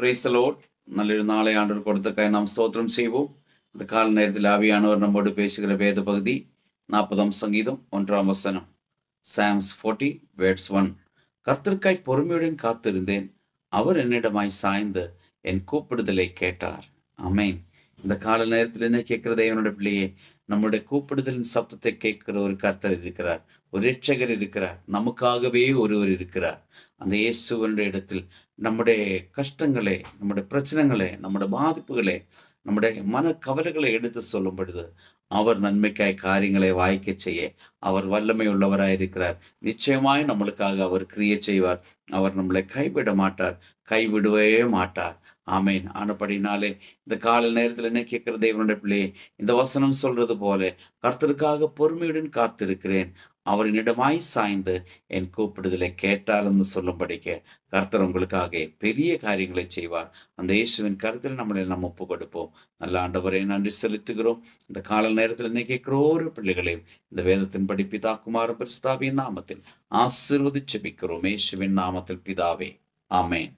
Praise the Lord. നല്ലൊരു നാളെ ആണ്ടവർ കൊടുത്തക്കായി നാം സ്തോത്രം செய்வோம். இந்த கால நேரத்தில் ஆவியானவர் நம்மோடு பேசுகிற வேத பகுதி 40ஆம் சங்கீதம் 1ஆம் வசனம். Psalms 40 verse 1. கர்த்தருக்காய் பொறுமையுடன் காத்திருந்தேன், அவர் என்னிடமாய் சாய்ந்து என் கூப்பிடுதலை கேட்டார். ஆமென். இந்த கால நேரத்தில் என்ன கேட்கிற தேவனுடைய பிள்ளையே, நம்முடைய கூப்பிடுதலின் சத்தத்தை கேட்கிற ஒரு கர்த்தர் இருக்கிறார், ஒரு இரட்சகர் இருக்கிறார், நமக்காகவே ஒருவர் இருக்கிறார். அந்த இயேசுவனுடைய இடத்தில் நம்முடைய கஷ்டங்களை, நம்முடைய பிரச்சனைகளை, நம்முடைய பாதிப்புகளை, நம்முடைய மன கவலைகளை எடுத்து சொல்லும் பொழுது அவர் நன்மைக்காய் காரியங்களை வாய்க்க செய்ய அவர் வல்லமை உள்ளவராயிருக்கிறார். நிச்சயமாய் நம்மளுக்காக அவர் கிரியை செய்வார். அவர் நம்மளை கைவிட மாட்டார், கைவிடவே மாட்டார். ஆமேன். ஆனபடினாலே இந்த கால நேரத்தில் என்ன கேட்கிற தேவனுடைய பிள்ளையே, இந்த வசனம் சொல்றது போல கர்த்தருக்காக பொறுமையுடன் காத்திருக்கிறேன், அவர் என்னிடமாய் சாய்ந்து என் கூப்பிடுதலை கேட்டார் என்று சொல்லும்படிக்க கர்த்தர் உங்களுக்காக பெரிய காரியங்களை செய்வார். அந்த இயேசுவின் கருத்தில் நம்மளை நம்ம ஒப்பு கொடுப்போம். நல்ல ஆண்டவரை நன்றி செலுத்துகிறோம். இந்த கால நேரத்தில் என்ன கேட்கிற ஒரு பிள்ளைகளையும் இந்த வேதத்தின் படி பிதா குமார பரிசுத்தாவியின் நாமத்தில் ஆசீர்வதிச்சு ஜெபிக்கிறோம். இயேசுவின் நாமத்தில் பிதாவே, ஆமென்.